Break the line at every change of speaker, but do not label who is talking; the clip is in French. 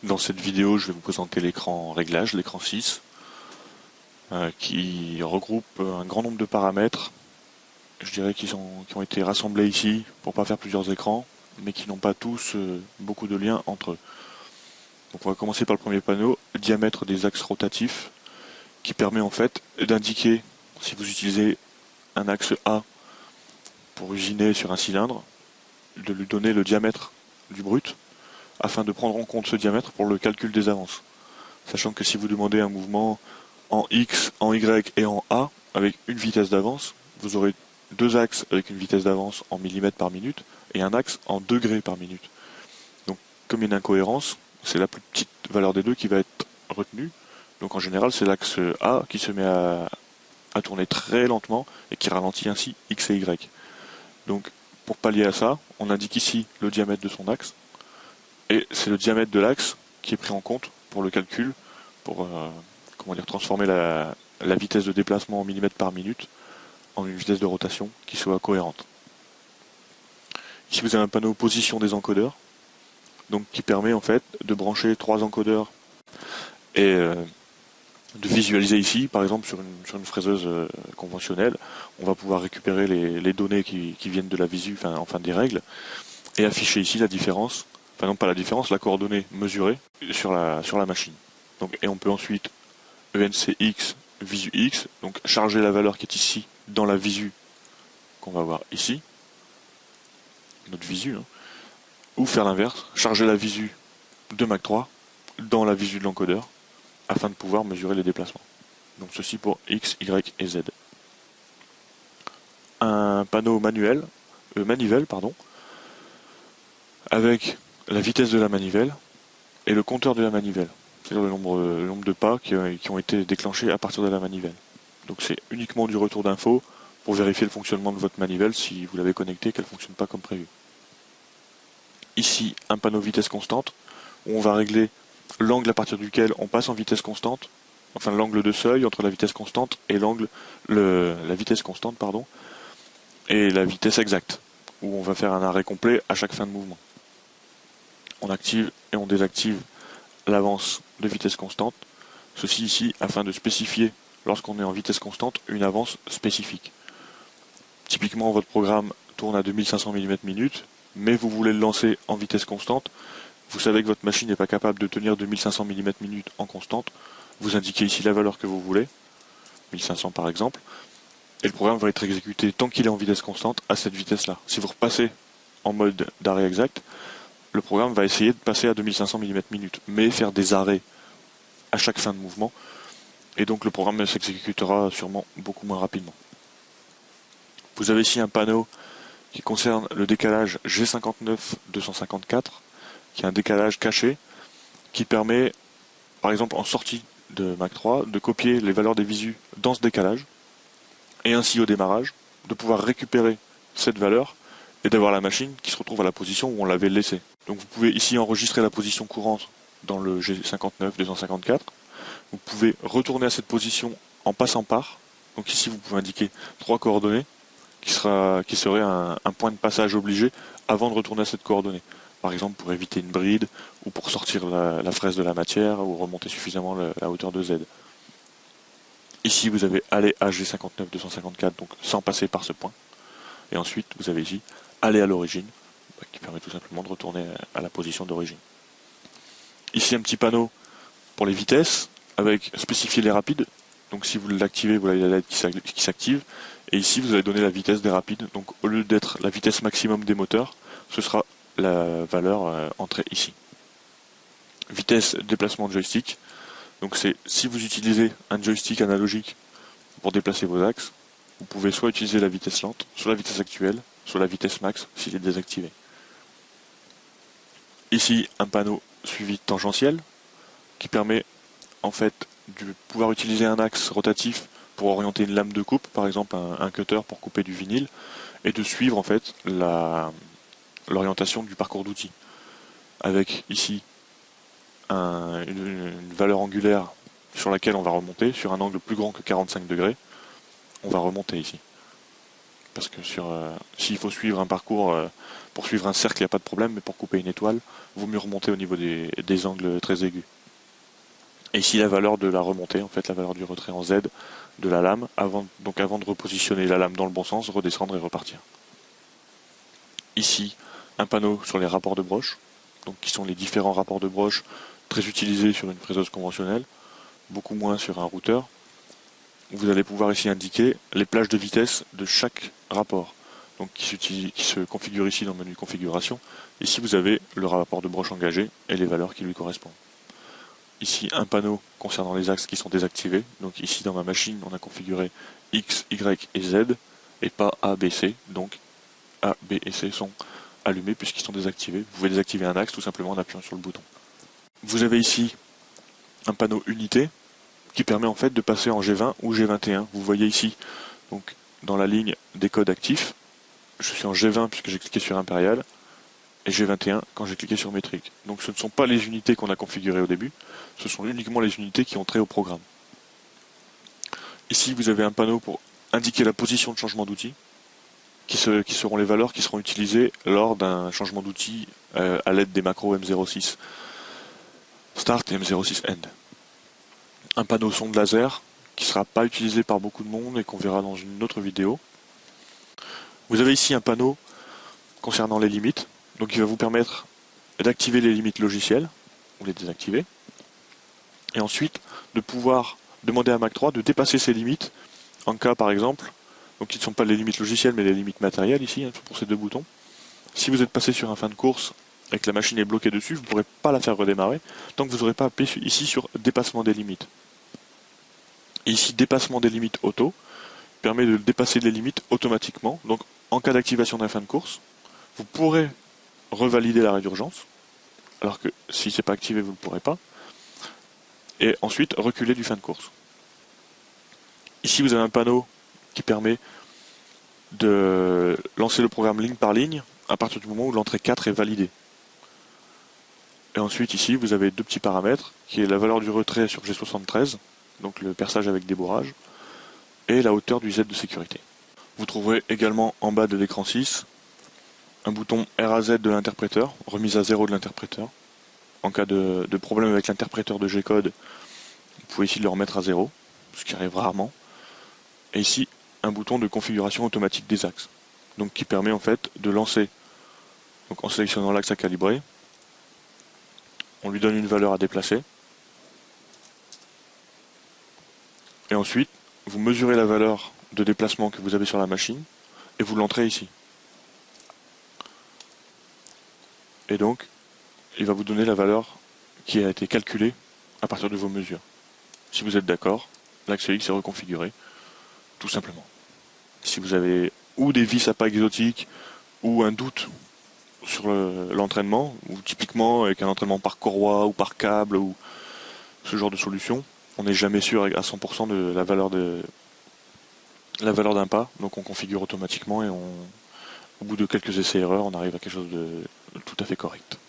Dans cette vidéo, je vais vous présenter l'écran réglage, l'écran 6, qui regroupe un grand nombre de paramètres. Je dirais qui ont été rassemblés ici pour pas faire plusieurs écrans, mais qui n'ont pas tous beaucoup de liens entre eux. Donc on va commencer par le premier panneau, le diamètre des axes rotatifs, qui permet en fait d'indiquer, si vous utilisez un axe A pour usiner sur un cylindre, de lui donner le diamètre du brut, afin de prendre en compte ce diamètre pour le calcul des avances. Sachant que si vous demandez un mouvement en X, en Y et en A, avec une vitesse d'avance, vous aurez deux axes avec une vitesse d'avance en millimètres par minute et un axe en degrés par minute. Donc comme il y a une incohérence, c'est la plus petite valeur des deux qui va être retenue. Donc en général c'est l'axe A qui se met à tourner très lentement et qui ralentit ainsi X et Y. Donc pour pallier à ça, on indique ici le diamètre de son axe, et c'est le diamètre de l'axe qui est pris en compte pour le calcul, pour transformer la vitesse de déplacement en millimètres par minute en une vitesse de rotation qui soit cohérente. Ici vous avez un panneau position des encodeurs, donc qui permet en fait de brancher trois encodeurs et de visualiser ici, par exemple sur une fraiseuse conventionnelle, on va pouvoir récupérer les données qui viennent de la visu, enfin des règles, et afficher ici la différence, enfin non pas la différence, la coordonnée mesurée sur la machine. Donc, et on peut ensuite ENCX, visu X, donc charger la valeur qui est ici dans la visu qu'on va voir ici, notre visu, hein, ou faire l'inverse, charger la visu de Mach 3 dans la visu de l'encodeur, afin de pouvoir mesurer les déplacements. Donc ceci pour X, Y et Z. Un panneau manivelle, avec la vitesse de la manivelle et le compteur de la manivelle, c'est-à-dire le nombre de pas qui ont été déclenchés à partir de la manivelle. Donc c'est uniquement du retour d'infos pour vérifier le fonctionnement de votre manivelle si vous l'avez connectée, qu'elle ne fonctionne pas comme prévu. Ici, un panneau vitesse constante, où on va régler l'angle à partir duquel on passe en vitesse constante, enfin l'angle de seuil entre la vitesse constante et la vitesse constante, pardon, et la vitesse exacte, où on va faire un arrêt complet à chaque fin de mouvement. On active et on désactive l'avance de vitesse constante, ceci ici afin de spécifier, lorsqu'on est en vitesse constante, une avance spécifique. Typiquement, votre programme tourne à 2500 mm/min, mais vous voulez le lancer en vitesse constante. Vous savez que votre machine n'est pas capable de tenir 2500 mm/min en constante. Vous indiquez ici la valeur que vous voulez, 1500 par exemple, et le programme va être exécuté tant qu'il est en vitesse constante à cette vitesse-là. Si vous repassez en mode d'arrêt exact, le programme va essayer de passer à 2500 mm/min, mais faire des arrêts à chaque fin de mouvement, et donc le programme s'exécutera sûrement beaucoup moins rapidement. Vous avez ici un panneau qui concerne le décalage G59-254, qui est un décalage caché, qui permet, par exemple en sortie de Mach 3, de copier les valeurs des visus dans ce décalage, et ainsi au démarrage, de pouvoir récupérer cette valeur et d'avoir la machine qui se retrouve à la position où on l'avait laissée. Donc vous pouvez ici enregistrer la position courante dans le G59-254, vous pouvez retourner à cette position en passant par, donc ici vous pouvez indiquer trois coordonnées, qui serait un point de passage obligé avant de retourner à cette coordonnée. Par exemple pour éviter une bride, ou pour sortir la fraise de la matière, ou remonter suffisamment la hauteur de Z. Ici vous avez aller à G59-254, donc sans passer par ce point. Et ensuite vous avez ici aller à l'origine, qui permet tout simplement de retourner à la position d'origine. Ici un petit panneau pour les vitesses, avec spécifier les rapides. Donc si vous l'activez, vous avez la LED qui s'active. Et ici, vous allez donner la vitesse des rapides. Donc au lieu d'être la vitesse maximum des moteurs, ce sera la valeur entrée ici. Vitesse déplacement de joystick. Donc c'est si vous utilisez un joystick analogique pour déplacer vos axes, vous pouvez soit utiliser la vitesse lente, soit la vitesse actuelle, soit la vitesse max s'il est désactivé. Ici, un panneau suivi tangentiel qui permet en fait de pouvoir utiliser un axe rotatif pour orienter une lame de coupe, par exemple un cutter pour couper du vinyle, et de suivre en fait l'orientation du parcours d'outils. Avec ici une valeur angulaire sur laquelle on va remonter, sur un angle plus grand que 45 degrés, on va remonter ici. parce que s'il faut suivre un parcours, pour suivre un cercle, il n'y a pas de problème, mais pour couper une étoile, il vaut mieux remonter au niveau des angles très aigus. Et ici, la valeur de la remontée, en fait, la valeur du retrait en Z de la lame, avant de repositionner la lame dans le bon sens, redescendre et repartir. Ici, un panneau sur les rapports de broche, donc qui sont les différents rapports de broche très utilisés sur une fraiseuse conventionnelle, beaucoup moins sur un routeur. Vous allez pouvoir ici indiquer les plages de vitesse de chaque rapport, donc qui se configure ici dans le menu configuration. Ici, vous avez le rapport de broche engagé et les valeurs qui lui correspondent. Ici, un panneau concernant les axes qui sont désactivés. Donc ici, dans ma machine, on a configuré X, Y et Z, et pas A, B, C. Donc A, B et C sont allumés puisqu'ils sont désactivés. Vous pouvez désactiver un axe tout simplement en appuyant sur le bouton. Vous avez ici un panneau unité qui permet en fait de passer en G20 ou G21. Vous voyez ici, donc dans la ligne des codes actifs, je suis en G20 puisque j'ai cliqué sur Impérial, et G21 quand j'ai cliqué sur métrique. Donc ce ne sont pas les unités qu'on a configurées au début, ce sont uniquement les unités qui ont trait au programme. Ici vous avez un panneau pour indiquer la position de changement d'outil, qui seront les valeurs qui seront utilisées lors d'un changement d'outil à l'aide des macros M06 Start et M06 End. Un panneau son de laser qui ne sera pas utilisé par beaucoup de monde et qu'on verra dans une autre vidéo. Vous avez ici un panneau concernant les limites, donc il va vous permettre d'activer les limites logicielles ou les désactiver, et ensuite de pouvoir demander à Mac 3 de dépasser ces limites en cas par exemple, donc qui ne sont pas les limites logicielles mais les limites matérielles ici, pour ces deux boutons. Si vous êtes passé sur un fin de course et que la machine est bloquée dessus, vous ne pourrez pas la faire redémarrer tant que vous n'aurez pas appuyé ici sur dépassement des limites. Et ici dépassement des limites auto permet de dépasser les limites automatiquement, donc en cas d'activation d'un fin de course, vous pourrez revalider l'arrêt d'urgence, alors que si ce n'est pas activé, vous ne pourrez pas, et ensuite reculer du fin de course. Ici, vous avez un panneau qui permet de lancer le programme ligne par ligne à partir du moment où l'entrée 4 est validée. Et ensuite, ici, vous avez deux petits paramètres, qui est la valeur du retrait sur G73, donc le perçage avec débourrage, et la hauteur du Z de sécurité. Vous trouverez également en bas de l'écran 6 un bouton RAZ de l'interpréteur, remise à 0 de l'interpréteur. En cas de problème avec l'interpréteur de G-code, vous pouvez ici le remettre à 0, ce qui arrive rarement. Et ici, un bouton de configuration automatique des axes, donc qui permet en fait de lancer, donc en sélectionnant l'axe à calibrer, on lui donne une valeur à déplacer, et ensuite, vous mesurez la valeur de déplacement que vous avez sur la machine, et vous l'entrez ici. Et donc, il va vous donner la valeur qui a été calculée à partir de vos mesures. Si vous êtes d'accord, l'axe X est reconfiguré, tout simplement. Si vous avez ou des vis à pas exotiques, ou un doute sur l'entraînement, ou typiquement avec un entraînement par courroie ou par câble, ou ce genre de solution, on n'est jamais sûr à 100% de la valeur d'un pas, donc on configure automatiquement et au bout de quelques essais-erreurs, on arrive à quelque chose de tout à fait correct.